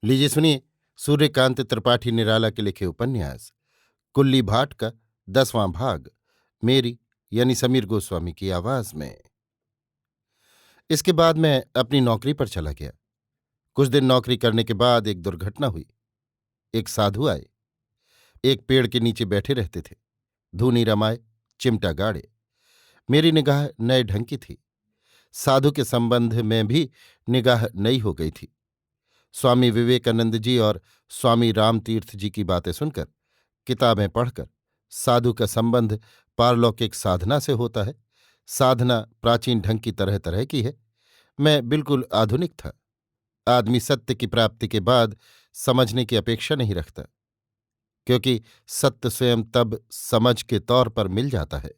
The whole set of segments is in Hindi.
लीजिए सुनिए। सूर्यकांत त्रिपाठी निराला के लिखे उपन्यास कुल्ली भाट का 10वां भाग मेरी यानी समीर गोस्वामी की आवाज में। इसके बाद मैं अपनी नौकरी पर चला गया। कुछ दिन नौकरी करने के बाद एक दुर्घटना हुई। एक साधु आए, एक पेड़ के नीचे बैठे रहते थे, धूनी रमाए, चिमटा गाड़े। मेरी निगाह नए ढंग की थी। साधु के संबंध में भी निगाह नई हो गई थी। स्वामी विवेकानंद जी और स्वामी रामतीर्थ जी की बातें सुनकर, किताबें पढ़कर साधु का संबंध पारलौकिक साधना से होता है। साधना प्राचीन ढंग की तरह तरह की है। मैं बिल्कुल आधुनिक था। आदमी सत्य की प्राप्ति के बाद समझने की अपेक्षा नहीं रखता, क्योंकि सत्य स्वयं तब समझ के तौर पर मिल जाता है।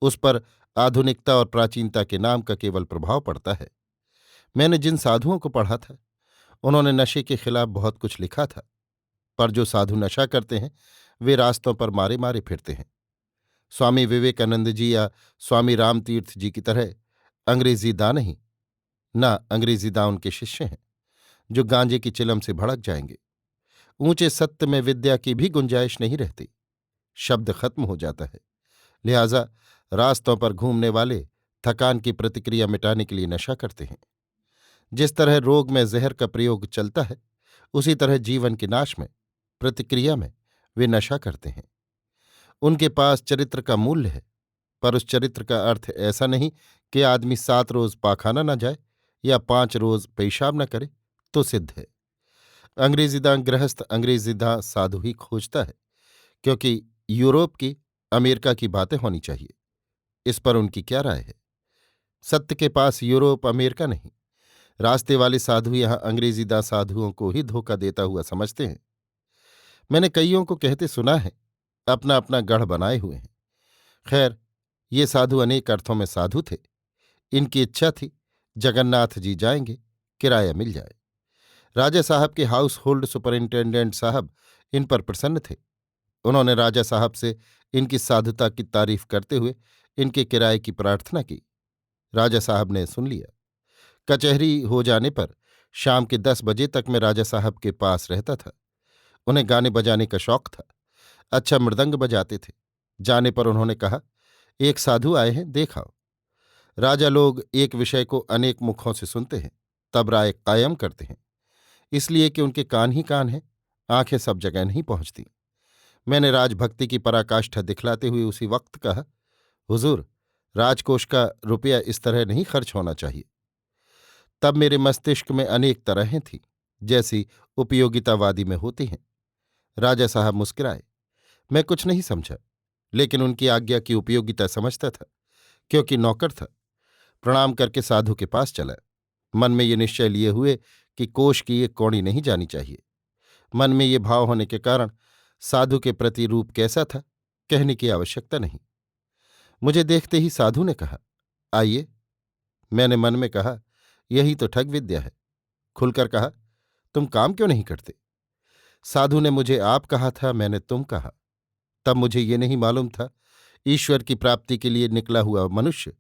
उस पर आधुनिकता और प्राचीनता के नाम का केवल प्रभाव पड़ता है। मैंने जिन साधुओं को पढ़ा था, उन्होंने नशे के खिलाफ बहुत कुछ लिखा था, पर जो साधु नशा करते हैं वे रास्तों पर मारे मारे फिरते हैं। स्वामी विवेकानंद जी या स्वामी रामतीर्थ जी की तरह अंग्रेजी दां नहीं, ना अंग्रेजी दां उनके शिष्य हैं जो गांजे की चिलम से भड़क जाएंगे। ऊंचे सत्य में विद्या की भी गुंजाइश नहीं रहती, शब्द खत्म हो जाता है। लिहाजा रास्तों पर घूमने वाले थकान की प्रतिक्रिया मिटाने के लिए नशा करते हैं। जिस तरह रोग में जहर का प्रयोग चलता है, उसी तरह जीवन के नाश में, प्रतिक्रिया में वे नशा करते हैं। उनके पास चरित्र का मूल्य है, पर उस चरित्र का अर्थ ऐसा नहीं कि आदमी 7 रोज पाखाना न जाए या 5 रोज पेशाब न करे तो सिद्ध है। अंग्रेजीदां गृहस्थ अंग्रेजीदां साधु ही खोजता है, क्योंकि यूरोप की, अमेरिका की बातें होनी चाहिए। इस पर उनकी क्या राय है? सत्य के पास यूरोप अमेरिका नहीं, रास्ते वाले साधु यहां अंग्रेजीदां साधुओं को ही धोखा देता हुआ समझते हैं। मैंने कईयों को कहते सुना है, अपना अपना गढ़ बनाए हुए हैं। खैर, ये साधु अनेक अर्थों में साधु थे। इनकी इच्छा थी जगन्नाथ जी जाएंगे, किराया मिल जाए। राजा साहब के हाउस होल्ड सुपरिंटेंडेंट साहब इन पर प्रसन्न थे। उन्होंने राजा साहब से इनकी साधुता की तारीफ करते हुए इनके किराए की प्रार्थना की। राजा साहब ने सुन लिया। कचहरी हो जाने पर शाम के 10 बजे तक मैं राजा साहब के पास रहता था। उन्हें गाने बजाने का शौक था, अच्छा मृदंग बजाते थे। जाने पर उन्होंने कहा, एक साधु आए हैं, देखाओ। राजा लोग एक विषय को अनेक मुखों से सुनते हैं, तब राय कायम करते हैं, इसलिए कि उनके कान ही कान हैं, आंखें सब जगह नहीं पहुंचती। मैंने राजभक्ति की पराकाष्ठा दिखलाते हुए उसी वक्त कहा, हुजूर, राजकोष का रुपया इस तरह नहीं खर्च होना चाहिए। तब मेरे मस्तिष्क में अनेक तरहें थीं, जैसी उपयोगितावादी में होती हैं। राजा साहब मुस्कुराए। मैं कुछ नहीं समझा, लेकिन उनकी आज्ञा की उपयोगिता समझता था, क्योंकि नौकर था। प्रणाम करके साधु के पास चला, मन में ये निश्चय लिए हुए कि कोष की एक कौड़ी नहीं जानी चाहिए। मन में ये भाव होने के कारण साधु के प्रति रूप कैसा था, कहने की आवश्यकता नहीं। मुझे देखते ही साधु ने कहा, आइए। मैंने मन में कहा, यही तो ठग विद्या है। खुलकर कहा, तुम काम क्यों नहीं करते? साधु ने मुझे आप कहा था, मैंने तुम कहा। तब मुझे ये नहीं मालूम था, ईश्वर की प्राप्ति के लिए निकला हुआ मनुष्य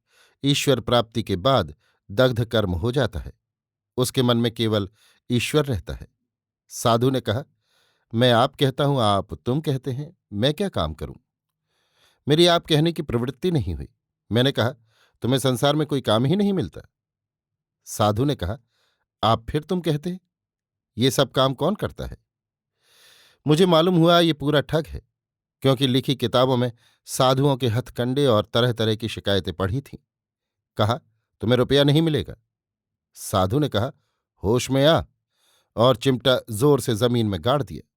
ईश्वर प्राप्ति के बाद दग्ध कर्म हो जाता है। उसके मन में केवल ईश्वर रहता है। साधु ने कहा, मैं आप कहता हूं, आप तुम कहते हैं, मैं क्या काम करूं? मेरी आप कहने की प्रवृत्ति नहीं हुई। मैंने कहा, तुम्हें संसार में कोई काम ही नहीं मिलता? साधु ने कहा, आप फिर तुम कहते हैं, ये सब काम कौन करता है? मुझे मालूम हुआ ये पूरा ठग है, क्योंकि लिखी किताबों में साधुओं के हथकंडे और तरह तरह की शिकायतें पढ़ी थीं। कहा, तुम्हें रुपया नहीं मिलेगा। साधु ने कहा, होश में आ, और चिमटा जोर से जमीन में गाड़ दिया।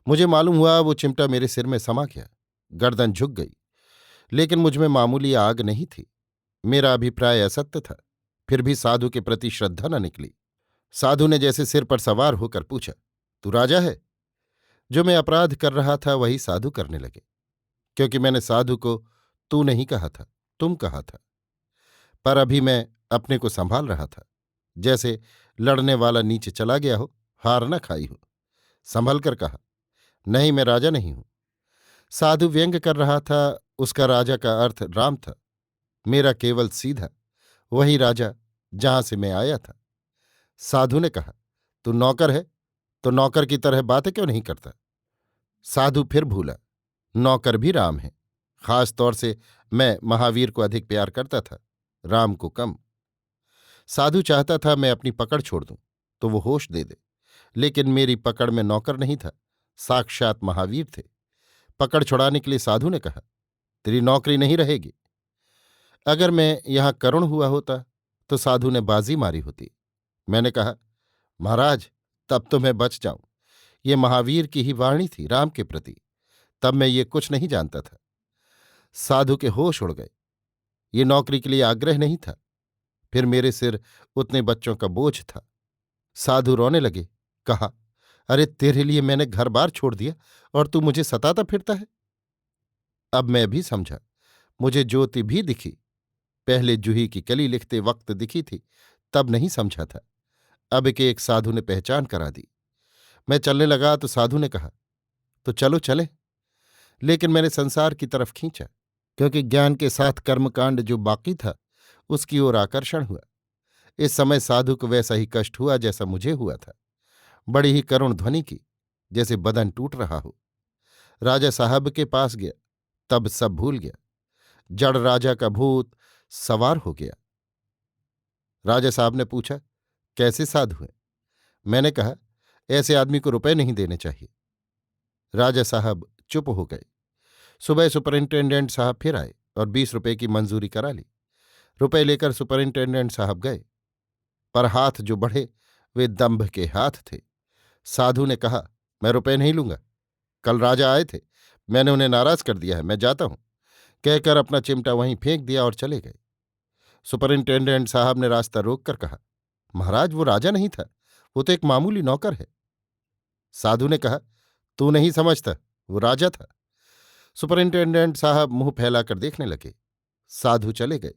मुझे मालूम हुआ वो चिमटा मेरे सिर में समा गया, गर्दन झुक गई। लेकिन मुझमें मामूली आग नहीं थी। मेरा अभिप्राय असत्य था, फिर भी साधु के प्रति श्रद्धा न निकली। साधु ने जैसे सिर पर सवार होकर पूछा, तू राजा है? जो मैं अपराध कर रहा था वही साधु करने लगे, क्योंकि मैंने साधु को तू नहीं कहा था, तुम कहा था। पर अभी मैं अपने को संभाल रहा था, जैसे लड़ने वाला नीचे चला गया हो, हार न खाई हो। संभल कर कहा, नहीं, मैं राजा नहीं हूं। साधु व्यंग कर रहा था, उसका राजा का अर्थ राम था। मेरा केवल सीधा वही राजा जहां से मैं आया था। साधु ने कहा, तू नौकर है तो नौकर की तरह बातें क्यों नहीं करता? साधु फिर भूला, नौकर भी राम है। खास तौर से मैं महावीर को अधिक प्यार करता था, राम को कम। साधु चाहता था मैं अपनी पकड़ छोड़ दूं तो वो होश दे दे, लेकिन मेरी पकड़ में नौकर नहीं था, साक्षात महावीर थे। पकड़ छुड़ाने के लिए साधु ने कहा, तेरी नौकरी नहीं रहेगी। अगर मैं यहां करुण हुआ होता तो साधु ने बाजी मारी होती। मैंने कहा, महाराज, तब तो मैं बच जाऊं। ये महावीर की ही वाणी थी राम के प्रति। तब मैं ये कुछ नहीं जानता था। साधु के होश उड़ गए। ये नौकरी के लिए आग्रह नहीं था, फिर मेरे सिर उतने बच्चों का बोझ था। साधु रोने लगे। कहा, अरे तेरे लिए मैंने घर बार छोड़ दिया और तू मुझे सताता फिरता है। अब मैं भी समझा। मुझे ज्योति भी दिखी। पहले जूही की कली लिखते वक्त दिखी थी, तब नहीं समझा था। अब के एक साधु ने पहचान करा दी। मैं चलने लगा तो साधु ने कहा, तो चलो चले। लेकिन मैंने संसार की तरफ खींचा, क्योंकि ज्ञान के साथ कर्मकांड जो बाकी था उसकी ओर आकर्षण हुआ। इस समय साधु को वैसा ही कष्ट हुआ जैसा मुझे हुआ था। बड़ी ही करुण ध्वनि की, जैसे बदन टूट रहा हो। राजा साहब के पास गया, तब सब भूल गया। जड़ राजा का भूत सवार हो गया। राजा साहब ने पूछा, कैसे साधु है? मैंने कहा, ऐसे आदमी को रुपए नहीं देने चाहिए। राजा साहब चुप हो गए। सुबह सुपरिंटेंडेंट साहब फिर आए और 20 रुपए की मंजूरी करा ली। रुपए लेकर सुपरिंटेंडेंट साहब गए, पर हाथ जो बढ़े वे दंभ के हाथ थे। साधु ने कहा, मैं रुपए नहीं लूंगा। कल राजा आए थे, मैंने उन्हें नाराज कर दिया है, मैं जाता हूं, कहकर अपना चिमटा वहीं फेंक दिया और चले गए। सुपरिंटेंडेंट साहब ने रास्ता रोककर कहा, महाराज, वो राजा नहीं था, वो तो एक मामूली नौकर है। साधु ने कहा, तू नहीं समझता, वो राजा था। सुपरिंटेंडेंट साहब मुंह फैलाकर देखने लगे। साधु चले गए।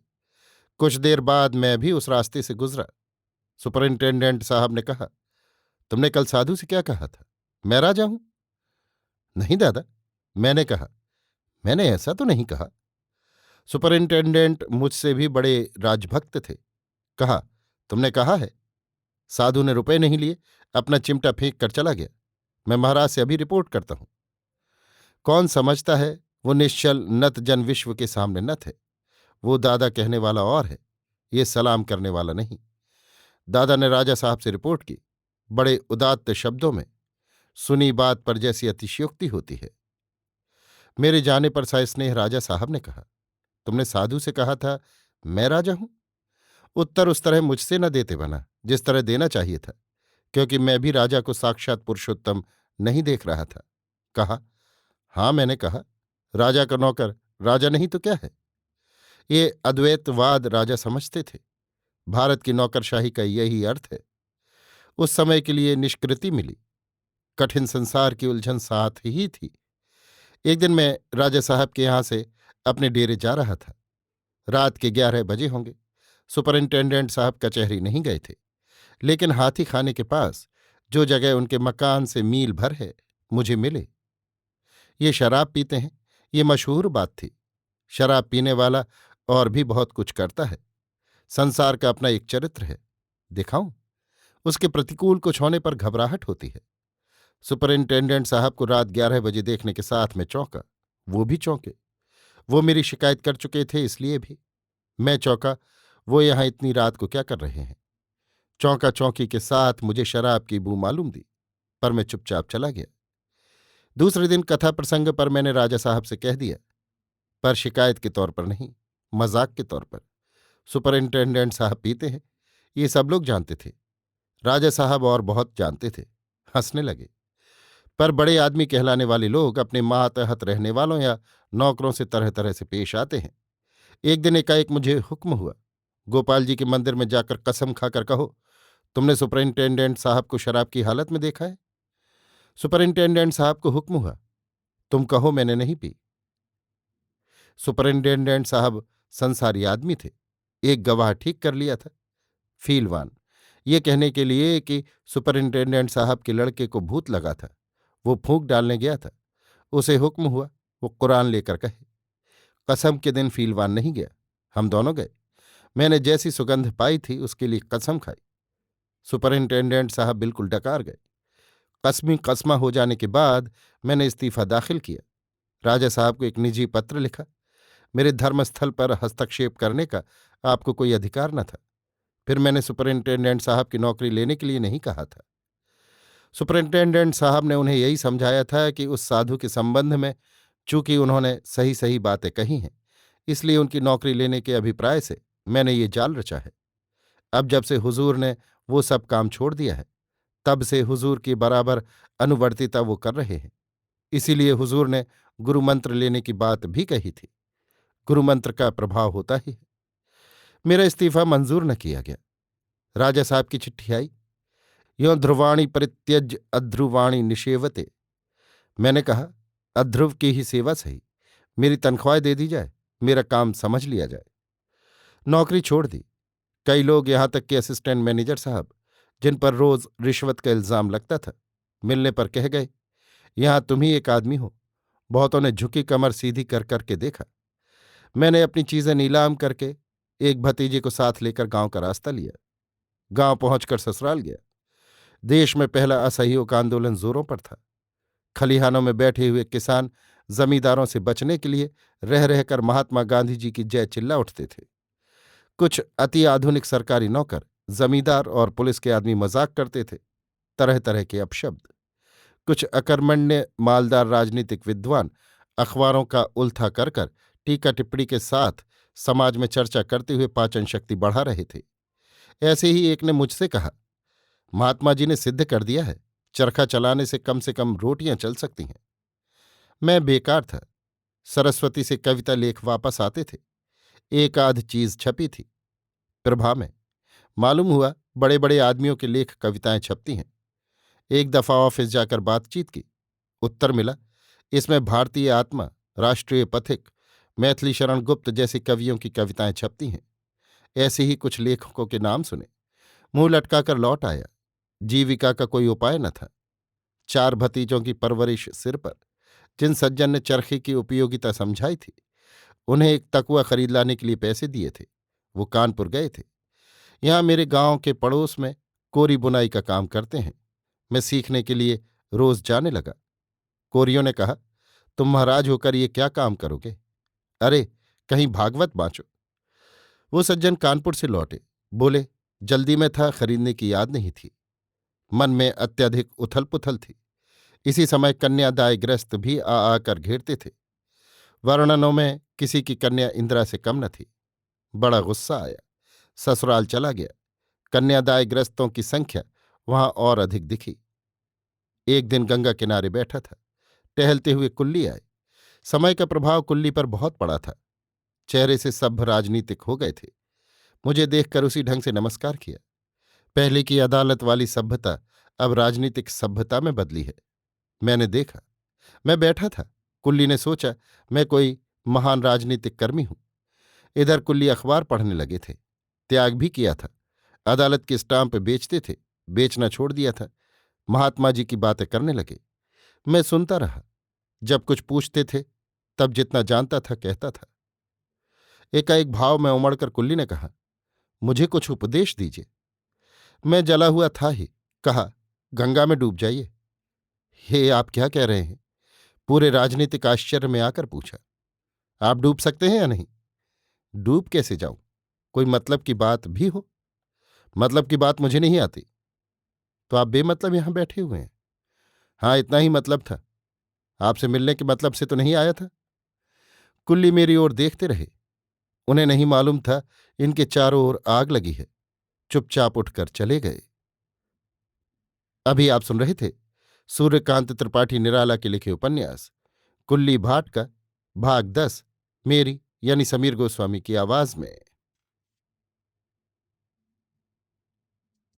कुछ देर बाद मैं भी उस रास्ते से गुजरा। सुपरिंटेंडेंट साहब ने कहा, तुमने कल साधु से क्या कहा था? मैं राजा हूं? नहीं दादा, मैंने कहा। मैंने ऐसा तो नहीं कहा। सुपरिंटेंडेंट मुझसे भी बड़े राजभक्त थे। कहा, तुमने कहा है। साधु ने रुपए नहीं लिए, अपना चिमटा फेंक कर चला गया। मैं महाराज से अभी रिपोर्ट करता हूं। कौन समझता है वो निश्चल नत जन विश्व के सामने नत है। वो दादा कहने वाला और है, ये सलाम करने वाला नहीं। दादा ने राजा साहब से रिपोर्ट की, बड़े उदात्त शब्दों में। सुनी बात पर जैसी अतिशयोक्ति होती है। मेरे जाने पर सस्नेह राजा साहब ने कहा, तुमने साधु से कहा था मैं राजा हूं? उत्तर उस तरह मुझसे न देते बना जिस तरह देना चाहिए था, क्योंकि मैं भी राजा को साक्षात पुरुषोत्तम नहीं देख रहा था। कहा, हां, मैंने कहा, राजा का नौकर राजा नहीं तो क्या है? ये अद्वैतवाद राजा समझते थे। भारत की नौकरशाही का यही अर्थ है। उस समय के लिए निष्कृति मिली, कठिन संसार की उलझन साथ ही थी। एक दिन मैं राजा साहब के यहां से अपने डेरे जा रहा था। रात के 11 बजे होंगे। सुपरिंटेंडेंट साहब कचहरी नहीं गए थे, लेकिन हाथी खाने के पास, जो जगह उनके मकान से मील भर है, मुझे मिले। ये शराब पीते हैं, ये मशहूर बात थी। शराब पीने वाला और भी बहुत कुछ करता है। संसार का अपना एक चरित्र है, दिखाऊं? उसके प्रतिकूल कुछ होने पर घबराहट होती है। सुपरिंटेंडेंट साहब को रात 11 बजे देखने के साथ में चौंका। वो भी चौंके। वो मेरी शिकायत कर चुके थे, इसलिए भी मैं चौंका। वो यहां इतनी रात को क्या कर रहे हैं? चौंका चौंकी के साथ मुझे शराब की बू मालूम दी, पर मैं चुपचाप चला गया। दूसरे दिन कथा प्रसंग पर मैंने राजा साहब से कह दिया, पर शिकायत के तौर पर नहीं, मजाक के तौर पर। सुपरिंटेंडेंट साहब पीते हैं, ये सब लोग जानते थे। राजा साहब और बहुत जानते थे। हंसने लगे। पर बड़े आदमी कहलाने वाले लोग अपने मातहत रहने वालों या नौकरों से तरह तरह से पेश आते हैं। एक दिन एकाएक मुझे हुक्म हुआ, गोपाल जी के मंदिर में जाकर कसम खाकर कहो, तुमने सुपरिंटेंडेंट साहब को शराब की हालत में देखा है? सुपरिंटेंडेंट साहब को हुक्म हुआ, तुम कहो मैंने नहीं पी। सुपरिंटेंडेंट साहब संसारी आदमी थे। एक गवाह ठीक कर लिया था, फीलवान, ये कहने के लिए कि सुपरिंटेंडेंट साहब के लड़के को भूत लगा था। वो फूंक डालने गया था। उसे हुक्म हुआ वो कुरान लेकर कहे। कसम के दिन फीलवान नहीं गया, हम दोनों गए। मैंने जैसी सुगंध पाई थी उसके लिए कसम खाई। सुपरिंटेंडेंट साहब बिल्कुल डकार गए। कस्मी कस्मा हो जाने के बाद मैंने इस्तीफा दाखिल किया। राजा साहब को एक निजी पत्र लिखा। मेरे धर्मस्थल पर हस्तक्षेप करने का आपको कोई अधिकार न था। फिर मैंने सुपरिंटेंडेंट साहब की नौकरी लेने के लिए नहीं कहा था। सुपरिंटेंडेंट साहब ने उन्हें यही समझाया था कि उस साधु के संबंध में चूंकि उन्होंने सही सही बातें कही हैं, इसलिए उनकी नौकरी लेने के अभिप्राय से मैंने ये जाल रचा है। अब जब से हुजूर ने वो सब काम छोड़ दिया है, तब से हुजूर की बराबर अनुवर्तिता वो कर रहे हैं। इसीलिए हुजूर ने गुरुमंत्र लेने की बात भी कही थी। गुरुमंत्र का प्रभाव होता ही है। मेरा इस्तीफा मंजूर न किया गया। राजा साहब की चिट्ठी आई। यों ध्रुवाणी परित्यज अध्रुवाणी निषेवते। मैंने कहा, अध्रुव की ही सेवा सही, मेरी तनख्वाह दे दी जाए, मेरा काम समझ लिया जाए। नौकरी छोड़ दी। कई लोग, यहां तक कि असिस्टेंट मैनेजर साहब, जिन पर रोज रिश्वत का इल्जाम लगता था, मिलने पर कह गए, यहां तुम ही एक आदमी हो। बहुतों ने झुकी कमर सीधी कर करके देखा। मैंने अपनी चीजें नीलाम करके एक भतीजे को साथ लेकर गांव का रास्ता लिया। गांव पहुंचकर ससुराल गया। देश में पहला असहयोग आंदोलन जोरों पर था। खलिहानों में बैठे हुए किसान जमींदारों से बचने के लिए रह रहकर महात्मा गांधी जी की जय चिल्ला उठते थे। कुछ अति आधुनिक सरकारी नौकर, जमींदार और पुलिस के आदमी मजाक करते थे, तरह तरह के अपशब्द। कुछ अकर्मण्य मालदार राजनीतिक विद्वान अखबारों का उल्था कर कर टीका टिप्पणी के साथ समाज में चर्चा करते हुए पाचन शक्ति बढ़ा रहे थे। ऐसे ही एक ने मुझसे कहा, महात्मा जी ने सिद्ध कर दिया है, चरखा चलाने से कम रोटियां चल सकती हैं। मैं बेकार था। सरस्वती से कविता लेख वापस आते थे। एक आध चीज छपी थी प्रभा में। मालूम हुआ बड़े बड़े आदमियों के लेख कविताएं छपती हैं। एक दफा ऑफिस जाकर बातचीत की। उत्तर मिला, इसमें भारतीय आत्मा, राष्ट्रीय पथिक, मैथिली शरण गुप्त जैसे कवियों की कविताएं छपती हैं। ऐसे ही कुछ लेखकों के नाम सुने। मुंह लटकाकर लौट आया। जीविका का कोई उपाय न था। 4 भतीजों की परवरिश सिर पर। जिन सज्जन ने चरखे की उपयोगिता समझाई थी, उन्हें एक तकुआ खरीद लाने के लिए पैसे दिए थे। वो कानपुर गए थे। यहां मेरे गांव के पड़ोस में कोरी बुनाई का काम करते हैं। मैं सीखने के लिए रोज जाने लगा। कोरियों ने कहा, तुम महाराज होकर ये क्या काम करोगे? अरे, कहीं भागवत बाँचो। वो सज्जन कानपुर से लौटे। बोले, जल्दी में था, खरीदने की याद नहीं थी। मन में अत्यधिक उथल पुथल थी। इसी समय कन्यादायग्रस्त भी आ आकर घेरते थे। वर्णनों में किसी की कन्या इंदिरा से कम न थी। बड़ा गुस्सा आया। ससुराल चला गया। कन्यादायग्रस्तों की संख्या वहां और अधिक दिखी। एक दिन गंगा किनारे बैठा था। टहलते हुए कुल्ली आए। समय का प्रभाव कुल्ली पर बहुत पड़ा था। चेहरे से सभ्य राजनीतिक हो गए थे। मुझे देखकर उसी ढंग से नमस्कार किया। पहले की अदालत वाली सभ्यता अब राजनीतिक सभ्यता में बदली है। मैंने देखा। मैं बैठा था। कुल्ली ने सोचा मैं कोई महान राजनीतिक कर्मी हूं। इधर कुल्ली अखबार पढ़ने लगे थे। त्याग भी किया था। अदालत के स्टाम्प बेचते थे, बेचना छोड़ दिया था। महात्मा जी की बातें करने लगे। मैं सुनता रहा। जब कुछ पूछते थे तब जितना जानता था कहता था। एकाएक भाव में उमड़कर कुल्ली ने कहा, मुझे कुछ उपदेश दीजिए। मैं जला हुआ था ही। कहा, गंगा में डूब जाइए। हे, आप क्या कह रहे हैं? पूरे राजनीतिक आश्चर्य में आकर पूछा। आप डूब सकते हैं या नहीं? डूब कैसे जाऊं? कोई मतलब की बात भी हो? मतलब की बात मुझे नहीं आती। तो आप बेमतलब यहां बैठे हुए हैं? हाँ, इतना ही मतलब था। आपसे मिलने के मतलब से तो नहीं आया था। कुल्ली मेरी ओर देखते रहे। उन्हें नहीं मालूम था इनके चारों ओर आग लगी है। चुपचाप उठकर चले गए। अभी आप सुन रहे थे सूर्यकांत त्रिपाठी निराला के लिखे उपन्यास कुल्ली भाट का भाग 10, मेरी यानी समीर गोस्वामी की आवाज में।